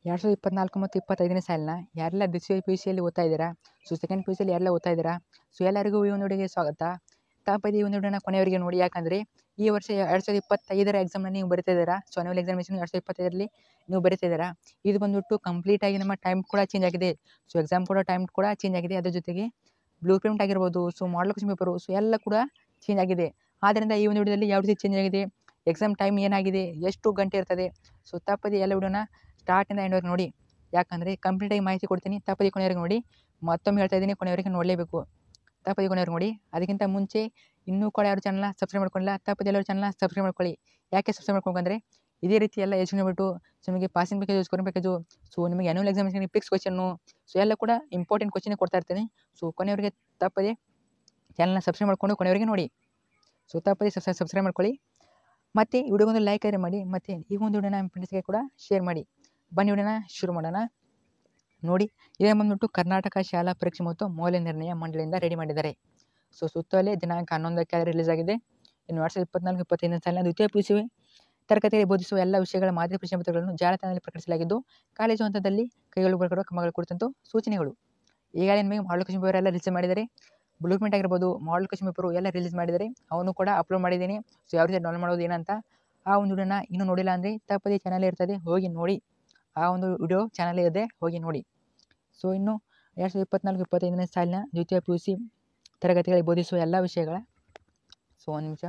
2024 ಮತ್ತು 25ನೇ ಸಾಲಿನ ಯಾರೆಲ್ಲ ದ್ವಿತೀಯ PUCಯಲ್ಲಿ ಓದ್ತಾ ಇದ್ದೀರಾ, ಸೊ ಸೆಕೆಂಡ್ PUCಯಲ್ಲಿ ಯಾರೆಲ್ಲ ಓದ್ತಾ ಇದ್ದೀರಾ, ಸೊ ಎಲ್ಲರಿಗೂ ಈ ಒಂದು ವಿಡಿಯೋಗೆ ಸ್ವಾಗತ. ತಪ್ಪದೆ ಈ ಒಂದು ವಿಡಿಯೋನ ಕೊನೆಯವರೆಗೆ ನೋಡಿ. ಯಾಕಂದರೆ ಈ ವರ್ಷ 2025ರ ಎಕ್ಸಾಮ್ನ ನೀವು ಬರಿತಾ ಇದ್ದೀರಾ. ಸೊ ಆನ್ಯುವಲ್ ಎಕ್ಸಾಮಿನೇಷನ್ 2025ರಲ್ಲಿ ನೀವು ಬರಿತಾ ಇದ್ದೀರಾ. ಇದು ಬಂದುಬಿಟ್ಟು ಕಂಪ್ಲೀಟಾಗಿ ನಮ್ಮ ಟೈಮ್ ಕೂಡ ಚೇಂಜ್ ಆಗಿದೆ. ಸೊ ಎಕ್ಸಾಮ್ ಕೂಡ ಟೈಮ್ ಕೂಡ ಚೇಂಜ್ ಆಗಿದೆ. ಅದ್ರ ಜೊತೆಗೆ ಬ್ಲೂ ಪ್ರಿಂಟ್ ಆಗಿರ್ಬೋದು, ಸೊ ಮಾಡಲ್ ಕ್ವೆಶ್ಚನ್ ಪೇಪರು, ಸೊ ಎಲ್ಲ ಕೂಡ ಚೇಂಜ್ ಆಗಿದೆ. ಆದ್ದರಿಂದ ಈ ಒಂದು ವಿಡಿಯೋದಲ್ಲಿ ಯಾವ ರೀತಿ ಚೇಂಜ್ ಆಗಿದೆ, ಎಕ್ಸಾಮ್ ಟೈಮ್ ಏನಾಗಿದೆ, ಎಷ್ಟು ಗಂಟೆ ಇರ್ತದೆ, ಸೊ ತಪ್ಪದೆ ಎಲ್ಲ ವಿಡಿಯೋನ ಸ್ಟಾರ್ಟಿಂದ ಎಂಡ್ವರೆಗೆ ನೋಡಿ. ಯಾಕಂದರೆ ಕಂಪ್ಲೀಟಾಗಿ ಮಾಹಿತಿ ಕೊಡ್ತೀನಿ. ತಪ್ಪದೆ ಕೊನೆಯವರೆಗೆ ನೋಡಿ. ಮತ್ತೊಮ್ಮೆ ಹೇಳ್ತಾ ಇದ್ದೀನಿ, ಕೊನೆಯವರೆಗೆ ನೋಡಲೇಬೇಕು. ತಪ್ಪದೆ ಕೊನೆಯವರೆಗೆ ನೋಡಿ. ಅದಕ್ಕಿಂತ ಮುಂಚೆ ಇನ್ನೂ ಕೂಡ ಯಾರು ಚಾನಲ್ನ ಸಬ್ಸ್ಕ್ರೈಬ್ ಮಾಡ್ಕೊಂಡಿಲ್ಲ, ತಪ್ಪದೆ ಎಲ್ಲರೂ ಚಾನಲ್ನ ಸಬ್ಸ್ಕ್ರೈಬ್ ಮಾಡ್ಕೊಳ್ಳಿ. ಯಾಕೆ ಸಬ್ಸ್ಕ್ರೈಬ್ ಮಾಡ್ಕೊಂಡ್ರೆ ಇದೇ ರೀತಿ ಎಲ್ಲ ಎಜುಕೇಷನ್ ಬಿಟ್ಟು ಸೊ ನಿಮಗೆ passing package, scoring package, so ನಿಮಗೆ annual examination fix question, so ಎಲ್ಲ ಕೂಡ ಇಂಪಾರ್ಟೆಂಟ್ ಕ್ವಶನ್ ಕೊಡ್ತಾ ಇರ್ತೀನಿ. ಸೊ ಕೊನೆಯವರೆಗೆ ತಪ್ಪದೆ ಚಾನಲ್ನ ಸಬ್ಸ್ಕ್ರೈಬ್ ಮಾಡಿಕೊಂಡು ಕೊನೆಯವರೆಗೆ ನೋಡಿ. ಸೊ ತಪ್ಪದೆ ಸಬ್ಸ್ಕ್ರೈಬ್ ಮಾಡ್ಕೊಳ್ಳಿ. ಮತ್ತು ವಿಡಿಯೋಗೊಂದು ಲೈಕ್ ಆದರೆ ಮಾಡಿ, ಮತ್ತು ಈ ಒಂದು ವಿಡಿಯೋನ ನಿಮ್ಮ ಫ್ರೆಂಡ್ಸ್ಗೆ ಕೂಡ ಶೇರ್ ಮಾಡಿ. ಬನ್ನಿ ವಿಡಿಯೋನ ಶುರು ಮಾಡೋಣ. ನೋಡಿ, ಇದೇ ಬಂದ್ಬಿಟ್ಟು ಕರ್ನಾಟಕ ಶಾಲಾ ಪರೀಕ್ಷೆ ಮತ್ತು ಮೌಲ್ಯ ನಿರ್ಣಯ ಮಂಡಳಿಯಿಂದ ರೆಡಿ ಮಾಡಿದ್ದಾರೆ. ಸೊ ಸುತ್ತಲೇ ದಿನಾಂಕ 11ಕ್ಕೆ ರಿಲೀಸ್ ಆಗಿದೆ. ಇನ್ನು 2024-25ನೇ ಸಾಲಿನ ದ್ವಿತೀಯ PUC ತರಗತಿಯಲ್ಲಿ ಬೋಧಿಸುವ ಎಲ್ಲ ವಿಷಯಗಳ ಮಾದರಿ ಪ್ರಶ್ನೆ ಪತ್ರಗಳನ್ನು ಜಾಲತಾಣದಲ್ಲಿ ಪ್ರಕಟಿಸಲಾಗಿದ್ದು, ಕಾಲೇಜು ಹಂತದಲ್ಲಿ ಕೈಗೊಳ್ಳಬೇಕಾದ ಕ್ರಮಗಳ ಕುರಿತಂತೆ ಸೂಚನೆಗಳು. ಈಗಾಗಲೇ ನಿಮಗೆ ಮಾಡಲ್ ಕ್ವೆಶ್ಚನ್ ಪೇಪರ್ ಎಲ್ಲ ರಿಲೀಸ್ ಮಾಡಿದ್ದಾರೆ. ಬ್ಲೂ ಪ್ರಿಂಟ್ ಆಗಿರ್ಬೋದು, ಮಾಡಲ್ ಕ್ವೆಶ್ಚನ್ ಪೇಪರು ಎಲ್ಲ ರಿಲೀಸ್ ಮಾಡಿದ್ದಾರೆ. ಅವನು ಕೂಡ ಅಪ್ಲೋಡ್ ಮಾಡಿದ್ದೀನಿ. ಸೊ ಯಾವ ರೀತಿ ಡೌನ್ಲೋಡ್ ಮಾಡೋದು ಏನಂತ ಆ ಒಂದು ವಿಡಿಯೋನ ಇನ್ನೂ ನೋಡಿಲ್ಲ ಅಂದರೆ ತಪ್ಪದೇ ಚಾನಲ್ ಇರ್ತದೆ, ಹೋಗಿ ನೋಡಿ. ಆ ಒಂದು ವಿಡಿಯೋ ಚಾನಲ್ ಇದೆ, ಹೋಗಿ ನೋಡಿ. ಸೊ ಇನ್ನು 2024-25ನೇ ಸಾಲಿನ ದ್ವಿತೀಯ PUC ತರಗತಿಗಳಿಗೆ ಬೋಧಿಸುವ ಎಲ್ಲ ವಿಷಯಗಳ ಒಂದು ನಿಮಿಷ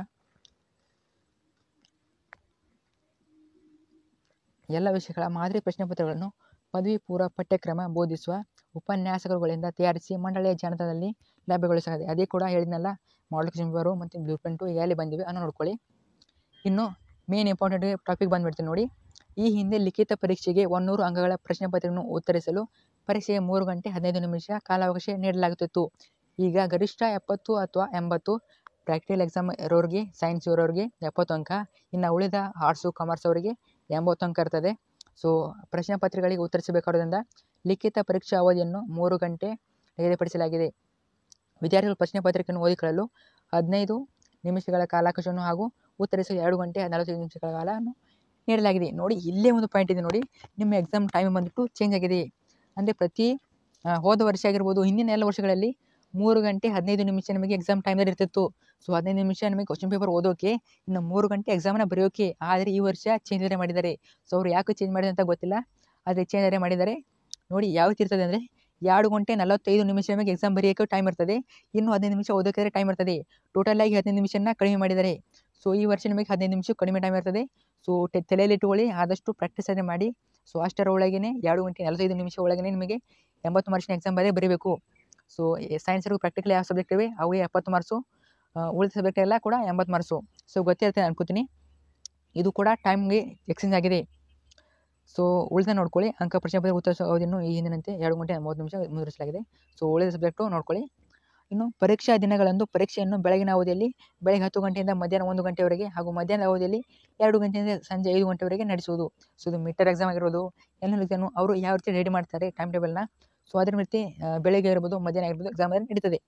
ಎಲ್ಲ ವಿಷಯಗಳ ಮಾದರಿ ಪ್ರಶ್ನೆ ಪತ್ರಗಳನ್ನು ಪದವಿ ಪೂರ್ವ ಪಠ್ಯಕ್ರಮ ಬೋಧಿಸುವ ಉಪನ್ಯಾಸಕರುಗಳಿಂದ ತಯಾರಿಸಿ ಮಂಡಳಿಯ ಜಾಲತಾಣದಲ್ಲಿ ಲಭ್ಯಗೊಳಿಸಲಾಗಿದೆ. ಅದೇ ಕೂಡ ಹೇಳಿದ್ನಲ್ಲ, ಮಾಡಲ್ ಕ್ವೆಶ್ಚನ್ ಪೇಪರು ಮತ್ತು ಬ್ಲೂ ಪ್ರಿಂಟು ಈಗಾಗಲೇ ಬಂದಿವೆ, ಅನ್ನೋ ನೋಡ್ಕೊಳ್ಳಿ. ಇನ್ನು ಮೇನ್ ಇಂಪಾರ್ಟೆಂಟ್ ಟಾಪಿಕ್ ಬಂದುಬಿಡ್ತೀನಿ ನೋಡಿ. ಈ ಹಿಂದೆ ಲಿಖಿತ ಪರೀಕ್ಷೆಗೆ 100 ಅಂಕಗಳ ಪ್ರಶ್ನೆ ಪತ್ರವನ್ನು ಉತ್ತರಿಸಲು ಪರೀಕ್ಷೆಗೆ 3 ಗಂಟೆ 15 ನಿಮಿಷ ಕಾಲಾವಕಾಶ ನೀಡಲಾಗುತ್ತಿತ್ತು. ಈಗ ಗರಿಷ್ಠ 70 ಅಥವಾ 80. ಪ್ರಾಕ್ಟಿಕಲ್ ಎಕ್ಸಾಮ್ ಇರೋರಿಗೆ, ಸೈನ್ಸ್ ಇರೋರಿಗೆ 70 ಅಂಕ, ಇನ್ನು ಉಳಿದ ಆರ್ಟ್ಸು ಕಾಮರ್ಸ್ ಅವರಿಗೆ 80 ಅಂಕ ಇರ್ತದೆ. ಸೊ ಪ್ರಶ್ನೆ ಪತ್ರಿಕೆಗಳಿಗೆ ಉತ್ತರಿಸಬೇಕಾದ್ರಿಂದ ಲಿಖಿತ ಪರೀಕ್ಷಾ ಅವಧಿಯನ್ನು 3 ಗಂಟೆ ನಿಗದಿಪಡಿಸಲಾಗಿದೆ. ವಿದ್ಯಾರ್ಥಿಗಳು ಪ್ರಶ್ನೆ ಪತ್ರಿಕೆಯನ್ನು ಓದಿಕೊಳ್ಳಲು 15 ನಿಮಿಷಗಳ ಕಾಲಾವಕಾಶವನ್ನು ಹಾಗೂ ಉತ್ತರಿಸಲು 2 ಗಂಟೆ 45 ನಿಮಿಷಗಳ ಕಾಲವನ್ನು ನೀಡಲಾಗಿದೆ. ನೋಡಿ, ಇಲ್ಲೇ ಒಂದು ಪಾಯಿಂಟ್ ಇದೆ ನೋಡಿ, ನಿಮ್ಮ ಎಕ್ಸಾಮ್ ಟೈಮ್ ಬಂದುಬಿಟ್ಟು ಚೇಂಜ್ ಆಗಿದೆ. ಅಂದರೆ ಪ್ರತಿ ಹೋದ ವರ್ಷ ಆಗಿರ್ಬೋದು, ಹಿಂದಿನ ಎಲ್ಲ ವರ್ಷಗಳಲ್ಲಿ 3 ಗಂಟೆ 15 ನಿಮಿಷ ನಿಮಗೆ ಎಕ್ಸಾಮ್ ಟೈಮಲ್ಲಿ ಇರ್ತಿತ್ತು. ಸೊ 15 ನಿಮಿಷ ನಿಮಗೆ ಕ್ವಶ್ಚನ್ ಪೇಪರ್ ಓದೋಕೆ, ಇನ್ನು 3 ಗಂಟೆ ಎಕ್ಸಾಮನ್ನ ಬರೆಯೋಕೆ. ಆದರೆ ಈ ವರ್ಷ ಚೇಂಜ್ ಮಾಡಿದ್ದಾರೆ. ಸೊ ಅವರು ಯಾಕೆ ಚೇಂಜ್ ಮಾಡಿದೆ ಅಂತ ಗೊತ್ತಿಲ್ಲ, ಆದರೆ ಚೇಂಜ್ ಮಾಡಿದ್ದಾರೆ. ನೋಡಿ ಯಾವ ರೀತಿ ಇರ್ತದೆ ಅಂದರೆ 2 ಗಂಟೆ 45 ನಿಮಿಷ ನಿಮಗೆ ಎಕ್ಸಾಮ್ ಬರೆಯೋಕೆ ಟೈಮ್ ಇರ್ತದೆ, ಇನ್ನು 15 ನಿಮಿಷ ಓದೋಕೆ ಟೈಮ್ ಇರ್ತದೆ. ಟೋಟಲಾಗಿ 15 ನಿಮಿಷನ ಕಡಿಮೆ ಮಾಡಿದ್ದಾರೆ. ಸೊ ಈ ವರ್ಷ ನಿಮಗೆ 15 ನಿಮಿಷ ಕಡಿಮೆ ಟೈಮ್ ಇರ್ತದೆ. ಸೊ ತಲೆಯಲ್ಲಿ ಇಟ್ಟುಕೊಳ್ಳಿ, ಆದಷ್ಟು ಪ್ರಾಕ್ಟೀಸ್ ಆದರೆ ಮಾಡಿ. ಸೊ ಅಷ್ಟರ ಒಳಗೇ 2 ಗಂಟೆ 45 ನಿಮಿಷ ಒಳಗೇ ನಿಮಗೆ 80 ಮಾರ್ಕ್ಸಿನ ಎಕ್ಸಾಮ್ ಬರೀಬೇಕು. ಸೊ ಸೈನ್ಸ್ರಿಗೂ ಪ್ರಾಕ್ಟಿಕಲ್ ಯಾವ ಸಬ್ಜೆಕ್ಟ್ ಇವೆ ಅವೇ 70 ಮಾರ್ಕ್ಸು, ಉಳಿದ ಸಬ್ಜೆಕ್ಟ್ ಎಲ್ಲ ಕೂಡ 80 ಮಾರ್ಕ್ಸು. ಸೊ ಗೊತ್ತಿರುತ್ತೆ ಅನ್ಕೋತೀನಿ. ಇದು ಕೂಡ ಟೈಮ್ಗೆ ಎಕ್ಸ್ಚೇಂಜ್ ಆಗಿದೆ. ಸೊ ಉಳಿದ ನೋಡ್ಕೊಳ್ಳಿ. ಅಂಕ ಪ್ರಶ್ನೆ ಪತ್ರಿಕೆ ಉತ್ತರಿಸುವ ಅವಧಿಯನ್ನು ಈ ಹಿಂದಿನಂತೆ 2 ಗಂಟೆ 30 ನಿಮಿಷ ಮುದ್ರಿಸಲಾಗಿದೆ. ಸೊ ಉಳಿದ ಸಬ್ಜೆಕ್ಟು ನೋಡ್ಕೊಳ್ಳಿ. ಇನ್ನು ಪರೀಕ್ಷಾ ದಿನಗಳಂದು ಪರೀಕ್ಷೆಯನ್ನು ಬೆಳಗಿನ ಅವಧಿಯಲ್ಲಿ ಬೆಳಗ್ಗೆ 10 ಗಂಟೆಯಿಂದ ಮಧ್ಯಾಹ್ನ 1 ಗಂಟೆವರೆಗೆ ಹಾಗೂ ಮಧ್ಯಾಹ್ನ ಅವಧಿಯಲ್ಲಿ 2 ಗಂಟೆಯಿಂದ ಸಂಜೆ 5 ಗಂಟೆವರೆಗೆ ನಡೆಸುವುದು. ಸೊ ಇದು ಮಿಟ್ಟರ್ ಎಕ್ಸಾಮ್ ಆಗಿರ್ಬೋದು, ಎಲ್ಲ ಎಕ್ಸಾಮು ಅವರು ಯಾವ ರೀತಿ ರೆಡಿ ಮಾಡ್ತಾರೆ ಟೈಮ್ ಟೇಬಲ್ನ, ಸೊ ಅದ್ರ ರೀತಿ ಬೆಳಗ್ಗೆ ಇರ್ಬೋದು, ಮಧ್ಯಾಹ್ನ ಆಗಿರ್ಬೋದು ಎಕ್ಸಾಮ್ ನಡೀತದೆ.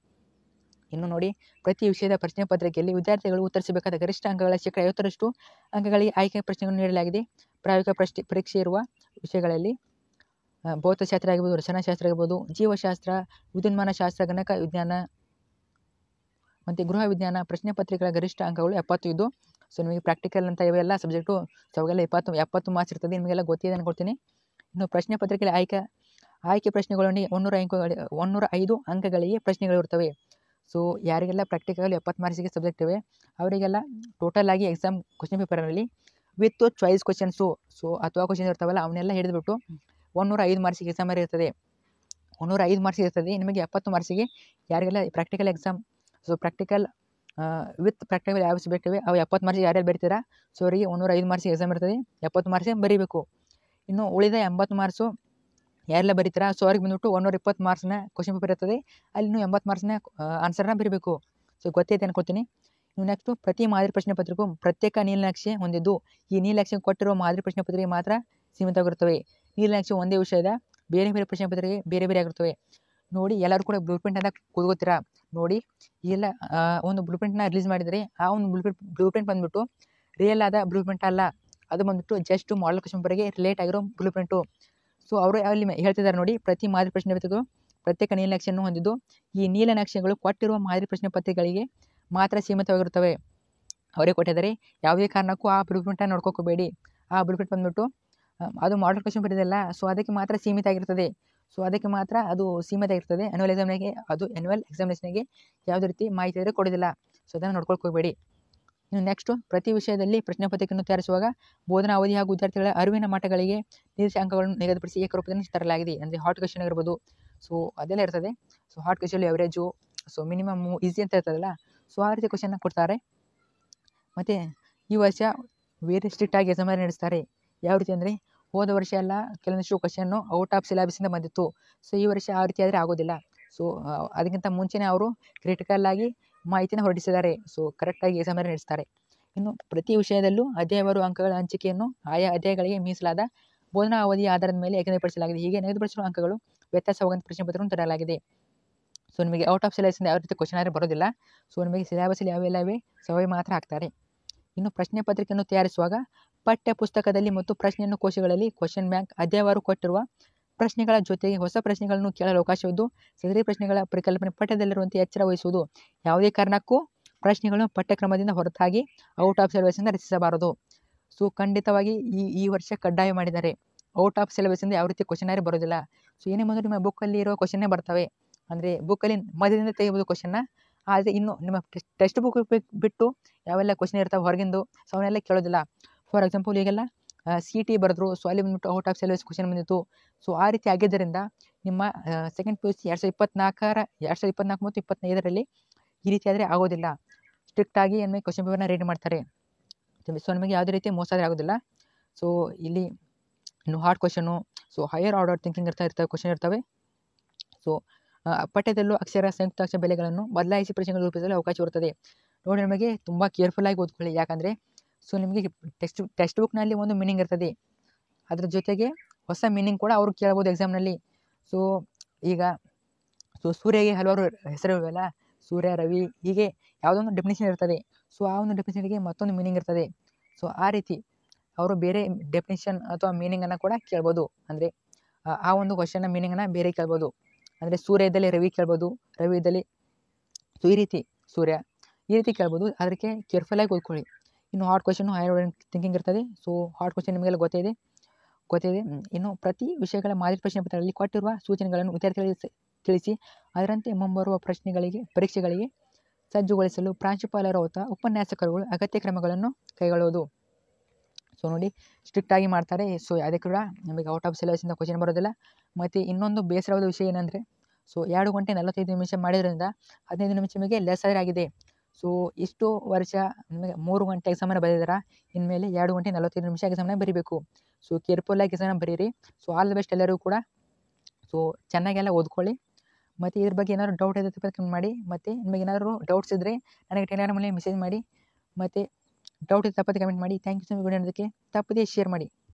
ಇನ್ನು ನೋಡಿ, ಪ್ರತಿ ವಿಷಯದ ಪ್ರಶ್ನೆ ಪತ್ರಿಕೆಯಲ್ಲಿ ವಿದ್ಯಾರ್ಥಿಗಳು ಉತ್ತರಿಸಬೇಕಾದ ಗರಿಷ್ಠ ಅಂಕಗಳ 50% ಅಂಕಗಳಿಗೆ ಆಯ್ಕೆ ಪ್ರಶ್ನೆಗಳನ್ನು ನೀಡಲಾಗಿದೆ. ಪ್ರಾಯೋಗಿಕ ಪರೀಕ್ಷೆ ಇರುವ ವಿಷಯಗಳಲ್ಲಿ ಭೌತಶಾಸ್ತ್ರ ಆಗಿರ್ಬೋದು, ರಚನಾಶಾಸ್ತ್ರ ಆಗಿರ್ಬೋದು, ಜೀವಶಾಸ್ತ್ರ, ವಿದ್ಯುನ್ಮಾನ ಶಾಸ್ತ್ರ, ಗಣಕ ವಿಜ್ಞಾನ ಮತ್ತು ಗೃಹ ವಿಜ್ಞಾನ ಪ್ರಶ್ನೆ ಪತ್ರಿಕೆಗಳ ಗರಿಷ್ಠ ಅಂಕಗಳು 70 ಇದ್ದು. ಸೊ ನಿಮಗೆ ಪ್ರಾಕ್ಟಿಕಲ್ ಅಂತ ಇವೆಲ್ಲ ಸಬ್ಜೆಕ್ಟು, ಸೊ ಅವೆಲ್ಲ 70 ಮಾರ್ಕ್ಸ್ ಇರ್ತದೆ, ನಿಮಗೆಲ್ಲ ಗೊತ್ತಿದೆ ಅನ್ಕೊಳ್ತೀನಿ. ಇನ್ನು ಪ್ರಶ್ನೆ ಪತ್ರಿಕೆಯಲ್ಲಿ ಆಯ್ಕೆ ಪ್ರಶ್ನೆಗಳಲ್ಲಿ 105 ಅಂಕಗಳಿಗೆ ಪ್ರಶ್ನೆಗಳು ಇರ್ತವೆ. ಸೊ ಯಾರಿಗೆಲ್ಲ ಪ್ರಾಕ್ಟಿಕಲ್ 70 ಮಾರ್ಕ್ಸಿಗೆ ಸಬ್ಜೆಕ್ಟ್ ಇವೆ ಅವರಿಗೆಲ್ಲ ಟೋಟಲ್ ಆಗಿ ಎಕ್ಸಾಮ್ ಕ್ವಶ್ಚನ್ ಪೇಪರಲ್ಲಿ ವಿತ್ ಚಾಯ್ಸ್ ಕ್ವಶನ್ಸು, ಸೊ ಅಥವಾ ಕ್ವಶನ್ ಇರ್ತಾವಲ್ಲ ಅವನ್ನೆಲ್ಲ ಹಿಡಿದುಬಿಟ್ಟು 105 ಮಾರ್ಕ್ಸಿಗೆ ಎಕ್ಸಾಮ್ ಇರ್ತದೆ. 105 ಮಾರ್ಕ್ಸ್ ಇರ್ತದೆ. ನಿಮಗೆ 70 ಮಾರ್ಕ್ಸಿಗೆ ಯಾರಿಗೆಲ್ಲ practical exam, so practical with practical ಯಾವ ಸಬ್ಜೆಕ್ಟ್ ಇವೆ ಅವು 70 ಮಾರ್ಕ್ಸಿಗೆ ಯಾರ್ಯಾರು ಬರೀತೀರಾ, ಸೊ ಅವರಿಗೆ 105 ಮಾರ್ಕ್ಸಿಗೆ ಎಕ್ಸಾಮ್ ಇರ್ತದೆ, 70 ಮಾರ್ಕ್ಸಿಗೆ ಬರೀಬೇಕು. ಇನ್ನು ಉಳಿದ 80 ಮಾರ್ಕ್ಸು ಯಾರೆಲ್ಲ ಬರೀತೀರಾ, ಸೊ ಅವ್ರಿಗೆ ಬಂದುಬಿಟ್ಟು 120 ಮಾರ್ಕ್ಸ್ನ ಕ್ವಶ್ಚನ್ ಪೇಪರ್ ಇರ್ತದೆ, ಅಲ್ಲಿ 80 ಮಾರ್ಕ್ಸ್ನ ಆನ್ಸರ್ನ ಬರೀಬೇಕು. ಸೊ ಗೊತ್ತೈತೆ ಅನ್ಕೋತೀನಿ. ಇನ್ನು ನೆಕ್ಸ್ಟು, ಪ್ರತಿ ಮಾದರಿ ಪ್ರಶ್ನೆ ಪತ್ರಿಕೆಗೂ ಪ್ರತ್ಯೇಕ ನೀಲನಕ್ಷೆ ಹೊಂದಿದ್ದು, ಈ ನೀಲನಕ್ಷೆ ಕೊಟ್ಟಿರುವ ಮಾದರಿ ಪ್ರಶ್ನೆ ಪತ್ರಿಕೆ ಮಾತ್ರ ಸೀಮಿತವಾಗಿರುತ್ತವೆ. ನೀಲನಕ್ಷೆ ಒಂದೇ ವಿಷಯದ ಬೇರೆ ಬೇರೆ ಪ್ರಶ್ನೆ ಪತ್ರಿಕೆ ಬೇರೆ ಬೇರೆ ಆಗಿರ್ತವೆ. ನೋಡಿ, ಎಲ್ಲರೂ ಕೂಡ ಬ್ಲೂ ಪ್ರಿಂಟ್ ಅಂತ ಕೂತ್ಕೋತೀರಾ. ನೋಡಿ, ಎಲ್ಲ ಒಂದು ಬ್ಲೂ ಪ್ರಿಂಟ್ನ ರಿಲೀಸ್ ಮಾಡಿದರೆ ಆ ಒಂದು ಬ್ಲೂ ಪ್ರಿಂಟ್ ಬಂದುಬಿಟ್ಟು ರಿಯಲ್ ಆದ ಬ್ಲೂ ಪ್ರಿಂಟ್ ಅಲ್ಲ, ಅದು ಬಂದುಬಿಟ್ಟು ಜಸ್ಟ್ ಮಾಡಲ್ ಕ್ವೆಶ್ಚನ್ ಪೇಪರ್ಗೆ ರಿಲೇಟ್ ಆಗಿರೋ ಬ್ಲೂ ಪ್ರಿಂಟು. ಸೊ ಅವರು ಅಲ್ಲಿ ಹೇಳ್ತಿದ್ದಾರೆ ನೋಡಿ, ಪ್ರತಿ ಮಾದರಿ ಪ್ರಶ್ನೆ ಪತ್ರಿಕೆಗಳು ಪ್ರತ್ಯೇಕ ನೀಲನಕ್ಷೆಯನ್ನು ಹೊಂದಿದ್ದು ಈ ನೀಲನಕ್ಷೆಗಳು ಕೊಟ್ಟಿರುವ ಮಾದರಿ ಪ್ರಶ್ನೆ ಪತ್ರಿಕೆಗಳಿಗೆ ಮಾತ್ರ ಸೀಮಿತವಾಗಿರುತ್ತವೆ. ಅವರೇ ಕೊಟ್ಟಿದ್ದಾರೆ, ಯಾವುದೇ ಕಾರಣಕ್ಕೂ ಆ ಬ್ಲೂಪ್ರಿಂಟನ್ನು ನೋಡ್ಕೋಬೇಡಿ. ಆ ಬ್ಲೂಪ್ರಿಂಟ್ ಬಂದ್ಬಿಟ್ಟು ಅದು ಮಾಡಲ್ ಕ್ವಶನ್ ಬರೋದಿಲ್ಲ, ಸೊ ಅದಕ್ಕೆ ಮಾತ್ರ ಸೀಮಿತ ಆಗಿರ್ತದೆ. ಸೊ ಅದಕ್ಕೆ ಮಾತ್ರ ಅದು ಸೀಮಿತ ಆಗಿರ್ತದೆ. ಆ್ಯನ್ಯುವಲ್ ಎಕ್ಸಾಮಿನೇಷನ್ಗೆ ಯಾವುದೇ ರೀತಿ ಮಾಹಿತಿ ಇದ್ದರೆ ಕೊಡೋದಿಲ್ಲ. ಸೊ ಅದನ್ನು ನೋಡ್ಕೊಳಕ್ಕೆ ಹೋಗಬೇಡಿ. ಇನ್ನು ನೆಕ್ಸ್ಟು, ಪ್ರತಿ ವಿಷಯದಲ್ಲಿ ಪ್ರಶ್ನೆ ಪತ್ರಿಕೆಯನ್ನು ತಯಾರಿಸುವಾಗ ಬೋಧನಾ ಅವಧಿ ಹಾಗೂ ವಿದ್ಯಾರ್ಥಿಗಳ ಅರಿವಿನ ಮಟ್ಟಗಳಿಗೆ ನಿರ್ದೇಶಾಂಕಗಳನ್ನು ನಿಗದಿಪಡಿಸಿ ಏಕರೂಪದಲ್ಲಿ ತರಲಾಗಿದೆ. ಅಂದರೆ ಹಾಟ್ ಕ್ವಶನ್ ಇರ್ಬೋದು, ಸೊ ಅದೆಲ್ಲ ಇರ್ತದೆ. So hot question average, so minimum, easy ಅಂತ ಇರ್ತದಲ್ಲ, ಸೊ ಆ ರೀತಿ ಕ್ವಶನ್ನ ಕೊಡ್ತಾರೆ. ಮತ್ತು ಈ ವರ್ಷ ವೇರಿ ಸ್ಟ್ರಿಕ್ಟಾಗಿ ಎಕ್ಸಾಮನ್ನು ನಡೆಸ್ತಾರೆ. ಯಾವ ರೀತಿ ಅಂದರೆ, ಹೋದ ವರ್ಷ ಎಲ್ಲ ಕೆಲವೊಂದಿಷ್ಟು ಕ್ವಶನ್ನು ಔಟ್ ಆಫ್ ಸಿಲೆಬಸ್ಸಿಂದ ಬಂದಿತ್ತು. ಸೊ ಈ ವರ್ಷ ಆ ರೀತಿ ಆದರೆ ಆಗೋದಿಲ್ಲ. ಸೊ ಅದಕ್ಕಿಂತ ಮುಂಚೆನೇ ಅವರು ಕ್ರಿಟಿಕಲ್ ಆಗಿ ಮಾಹಿತಿನ ಹೊರಡಿಸಿದ್ದಾರೆ. ಸೊ ಕರೆಕ್ಟಾಗಿ ಎಕ್ಸಾಮನ್ನು ನಡೆಸ್ತಾರೆ. ಇನ್ನು ಪ್ರತಿ ವಿಷಯದಲ್ಲೂ ಅಧ್ಯಾಯವಾರು ಅಂಕಗಳ ಹಂಚಿಕೆಯನ್ನು ಆಯಾ ಅಧ್ಯಾಯಗಳಿಗೆ ಮೀಸಲಾದ ಬೋಧನಾ ಅವಧಿಯ ಆಧಾರದ ಮೇಲೆ ನಿಗದಿಪಡಿಸಲಾಗಿದೆ. ಹೀಗೆ ನಿಗದಿಪಡಿಸಿರುವ ಅಂಕಗಳು ವ್ಯತ್ಯಾಸವಾಗುವಂಥ ಪ್ರಶ್ನೆ ಪತ್ರವನ್ನು ತರಲಾಗಿದೆ. ಸೊ ನಿಮಗೆ ಔಟ್ ಆಫ್ ಸಿಲೆಬಸ್ಸಿಂದ ಯಾವ ರೀತಿ ಕ್ವಶನ್ ಆದರೆ ಬರೋದಿಲ್ಲ. ಸೊ ನಿಮಗೆ ಸಿಲೆಬಸ್ಸಲ್ಲಿ ಯಾವೆಲ್ಲವೇ ಸವೇ ಮಾತ್ರ ಹಾಕ್ತಾರೆ. ಇನ್ನು ಪ್ರಶ್ನೆ ಪತ್ರಿಕೆಯನ್ನು ತಯಾರಿಸುವಾಗ ಪಠ್ಯ ಪುಸ್ತಕದಲ್ಲಿ ಮತ್ತು ಪ್ರಶ್ನೆಯನ್ನು ಕೋಶಗಳಲ್ಲಿ ಕ್ವಶನ್ ಬ್ಯಾಂಕ್ ಅಧ್ಯಾಯವಾರು ಕೊಟ್ಟಿರುವ ಪ್ರಶ್ನೆಗಳ ಜೊತೆಗೆ ಹೊಸ ಪ್ರಶ್ನೆಗಳನ್ನು ಕೇಳಲು ಅವಕಾಶವಿದ್ದು ಸದರಿ ಪ್ರಶ್ನೆಗಳ ಪರಿಕಲ್ಪನೆ ಪಠ್ಯದಲ್ಲಿರುವಂತೆ ಎಚ್ಚರ ವಹಿಸುವುದು. ಯಾವುದೇ ಕಾರಣಕ್ಕೂ ಪ್ರಶ್ನೆಗಳನ್ನು ಪಠ್ಯಕ್ರಮದಿಂದ ಹೊರತಾಗಿ ಔಟ್ ಆಫ್ ಸಿಲೆಬಸ್ಸಿಂದ ರಚಿಸಬಾರದು. ಸೊ ಖಂಡಿತವಾಗಿ ಈ ವರ್ಷ ಕಡ್ಡಾಯ ಮಾಡಿದ್ದಾರೆ. ಔಟ್ ಆಫ್ ಸಿಲೆಬಸ್ಸಿಂದ ಯಾವ ರೀತಿ ಕ್ವಶನ್ ಆದರೆ ಬರೋದಿಲ್ಲ. ಸೊ ಏನೇ ಬಂದರೂ ನಿಮ್ಮ ಬುಕ್ಕಲ್ಲಿ ಇರೋ ಕ್ವಶನ್ನೇ ಬರ್ತವೆ. ಅಂದರೆ ಬುಕ್ಕಲ್ಲಿ ಮಧ್ಯದಿಂದ ತೆಗೆಯಬಹುದು ಕ್ವಶನ್ನ. ಆದರೆ ಇನ್ನು ನಿಮ್ಮ ಟೆಕ್ಸ್ಟ್ ಬುಕ್ ಬಿಟ್ಟು ಯಾವೆಲ್ಲ ಕ್ವಶನ್ ಇರ್ತಾವೆ ಹೊರಗಿಂದು, ಸೊ ಅವನ್ನೆಲ್ಲ ಕೇಳೋದಿಲ್ಲ. ಫಾರ್ ಎಕ್ಸಾಂಪಲ್ ಈಗೆಲ್ಲ CT ಬರೆದ್ರು, ಸೊ ಅಲ್ಲಿ ಬಂದ್ಬಿಟ್ಟು ಔಟ್ ಆಫ್ ಸಿಲೆಬಸ್ ಕ್ವಶನ್ ಬಂದಿತ್ತು. ಸೊ ಆ ರೀತಿ ಆಗಿದ್ದರಿಂದ ನಿಮ್ಮ ಸೆಕೆಂಡ್ PUC 2024 ಮತ್ತು 2025ರಲ್ಲಿ ಈ ರೀತಿ ಆದರೆ ಆಗೋದಿಲ್ಲ. ಸ್ಟ್ರಿಕ್ಟಾಗಿ ನಿಮಗೆ ಕ್ವಶನ್ ಪೇಪರ್ನ ರೆಡಿ ಮಾಡ್ತಾರೆ. ಸೊ ನಿಮಗೆ ಯಾವುದೇ ರೀತಿ ಮೋಸ ಆದರೆ ಆಗೋದಿಲ್ಲ. ಸೊ ಇಲ್ಲಿ ಇನ್ನು hard question, so higher order thinking ಇರ್ತವೆ ಕ್ವಶನ್ ಇರ್ತವೆ. ಸೊ ಪಠ್ಯದಲ್ಲೂ ಅಕ್ಷರ ಸಂಯುಕ್ತಾಕ್ಷರ ಬೆಲೆಗಳನ್ನು ಬದಲಾಯಿಸಿ ಪ್ರಶ್ನೆಗಳು ರೂಪಿಸಲು ಅವಕಾಶವಿರುತ್ತದೆ. ನೋಡಿ, ನಿಮಗೆ ತುಂಬ ಕೇರ್ಫುಲ್ಲಾಗಿ ಓದ್ಕೊಳ್ಳಿ. ಯಾಕಂದರೆ ಸೊ ನಿಮಗೆ ಟೆಕ್ಸ್ಟ್ ಬುಕ್ನಲ್ಲಿ ಒಂದು ಮೀನಿಂಗ್ ಇರ್ತದೆ, ಅದ್ರ ಜೊತೆಗೆ ಹೊಸ ಮೀನಿಂಗ್ ಕೂಡ ಅವರು ಕೇಳ್ಬೋದು ಎಕ್ಸಾಮ್ನಲ್ಲಿ. ಸೊ ಈಗ ಸೂರ್ಯಗೆ ಹಲವಾರು ಹೆಸರುಗಳಲ್ಲ, ಸೂರ್ಯ, ರವಿ, ಹೀಗೆ ಯಾವುದೊಂದು ಡೆಫಿನೇಷನ್ ಇರ್ತದೆ. ಸೊ ಆ ಒಂದು ಡೆಫಿನೇಷನ್ಗೆ ಮತ್ತೊಂದು ಮೀನಿಂಗ್ ಇರ್ತದೆ. ಸೊ ಆ ರೀತಿ ಅವರು ಬೇರೆ ಡೆಫಿನೇಷನ್ ಅಥವಾ ಮೀನಿಂಗನ್ನು ಕೂಡ ಕೇಳ್ಬೋದು. ಅಂದರೆ ಆ ಒಂದು ಕ್ವಶನ್ನ ಮೀನಿಂಗನ್ನು ಬೇರೆ ಕೇಳ್ಬೋದು. ಅಂದರೆ ಸೂರ್ಯ ಇದ್ದಲ್ಲಿ ರವಿ ಕೇಳ್ಬೋದು, ರವಿ ಇದ್ದಲ್ಲಿ ಸೊ ಈ ರೀತಿ ಸೂರ್ಯ, ಈ ರೀತಿ ಕೇಳ್ಬೋದು. ಅದಕ್ಕೆ ಕೇರ್ಫುಲ್ಲಾಗಿ ಓದ್ಕೊಳ್ಳಿ. ಇನ್ನು hard question higher order thinking ಇರ್ತದೆ. ಸೊ ಹಾರ್ಡ್ ಕ್ವಶನ್ ನಿಮಗೆಲ್ಲ ಗೊತ್ತಿದೆ. ಇನ್ನು ಪ್ರತಿ ವಿಷಯಗಳ ಮಾದರಿ ಪ್ರಶ್ನೆ ಪತ್ರಗಳಲ್ಲಿ ಕೊಟ್ಟಿರುವ ಸೂಚನೆಗಳನ್ನು ವಿದ್ಯಾರ್ಥಿಗಳಿಗೆ ತಿಳಿಸಿ ಅದರಂತೆ ಮುಂಬರುವ ಪರೀಕ್ಷೆಗಳಿಗೆ ಸಜ್ಜುಗೊಳಿಸಲು ಪ್ರಾಂಶುಪಾಲರು ಅಥವಾ ಉಪನ್ಯಾಸಕರುಗಳು ಅಗತ್ಯ ಕ್ರಮಗಳನ್ನು ಕೈಗೊಳ್ಳುವುದು. ಸೊ ನೋಡಿ, ಸ್ಟ್ರಿಕ್ಟಾಗಿ ಮಾಡ್ತಾರೆ. ಸೊ ಅದಕ್ಕೆ ಕೂಡ ನಿಮಗೆ ಔಟ್ ಆಫ್ ಸಿಲೆಬಸ್ಸಿಂದ ಕ್ವಶನ್ ಬರೋದಿಲ್ಲ. ಮತ್ತು ಇನ್ನೊಂದು ಬೇಸರವಾದ ವಿಷಯ ಏನಂದರೆ, ಸೊ 2 ಗಂಟೆ 45 ನಿಮಿಷ ಮಾಡಿದ್ರಿಂದ 15 ನಿಮಿಷ ನಿಮಗೆ ಲೆಸ್ ಆಗಿದೆ. ಸೊ ಇಷ್ಟು ವರ್ಷ ನಿಮಗೆ 3 ಗಂಟೆ ಎಕ್ಸಾಮನ್ನು ಬರೆದಿದ್ದೀರಾ, ಇನ್ಮೇಲೆ 2 ಗಂಟೆ 45 ನಿಮಿಷ ಎಕ್ಸಾಮನ್ನ ಬರೀಬೇಕು. ಸೊ ಕೇರ್ಫುಲ್ಲಾಗಿ ಎಕ್ಸಾಮನ್ನ ಬರೀರಿ. ಸೊ ಆಲ್ ದ ಬೆಸ್ಟ್ ಎಲ್ಲರಿಗೂ ಕೂಡ. ಸೊ ಚೆನ್ನಾಗೆಲ್ಲ ಓದ್ಕೊಳ್ಳಿ. ಮತ್ತು ಇದ್ರ ಬಗ್ಗೆ ಏನಾದರೂ ಡೌಟ್ ಇದೆ ಕಮೆಂಟ್ ಮಾಡಿ. ಮತ್ತು ನಿಮಗೆ ಏನಾದರೂ ಡೌಟ್ಸ್ ಇದ್ದರೆ ನನಗೆ ಟೆಲಿಗ್ರಾಮಲ್ಲಿ ಮೆಸೇಜ್ ಮಾಡಿ. ಮತ್ತು ಡೌಟ್ ಇದೆ ತಪ್ಪದೆ ಕಮೆಂಟ್ ಮಾಡಿ. Thank you so much. Video ನೋಡೋದಕ್ಕೆ ತಪ್ಪದೇ ಶೇರ್ ಮಾಡಿ.